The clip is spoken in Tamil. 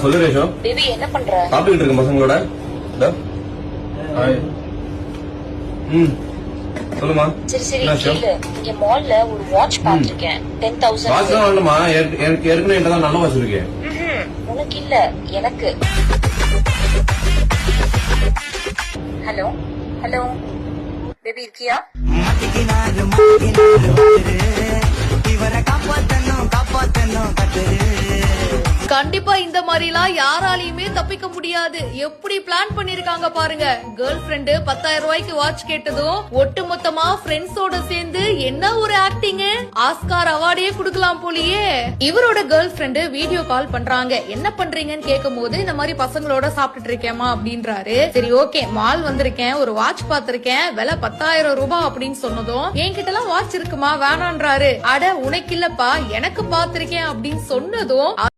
சொல்லு ரேஷோ. பேபி என்ன பண்ற? சாப்பிட்டுட்டு இருக்க பசங்களோட. சொல்லுமா. சரி சரி கேளு. இங்க மால்ல ஒரு வாட்ச் பாத்துர்க்கேன். 10,000. வாட்ச் தான் வேணுமா? ஏற்கனவே என்கிட்ட தான் நல்ல வாட்ச் இருக்கு. உனக்கு இல்ல, எனக்கு. ஹலோ ஹலோ பேபி இருக்கியா? கண்டிப்பா இந்த மாதிரிலாம் யாராலையுமே தப்பிக்க முடியாது. எப்படி பிளான் பண்ணிருக்காங்க பாருங்க. கேர்ள் ஃபிரெண்டு 10,000 ரூபாய்க்கு வாட்ச் கேட்டதும் ஒட்டு மொத்தமா ஃப்ரெண்ட்ஸோட சேர்ந்து என்ன ஒரு ஆக்டிங், ஆஸ்கார் அவார்டே குடுக்கலாம் போலியே. இவரோட கேர்ள் ஃபிரெண்டு வீடியோ கால் பண்றாங்க. என்ன பண்றீங்கன்னு கேட்கும் போது இந்த மாதிரி பசங்களோட சாப்பிட்டுட்டு இருக்கேமா அப்படின்றாரு. சரி ஓகே மால் வந்திருக்கேன், ஒரு வாட்ச் பாத்திருக்கேன், விலை 10,000 ரூபாய் அப்படின்னு சொன்னதும் என்கிட்ட எல்லாம் வாட்ச் இருக்குமா வேணான்றாரு. அட உனக்கு இல்லப்பா எனக்கு பாத்திருக்கேன் அப்படின்னு சொன்னதும்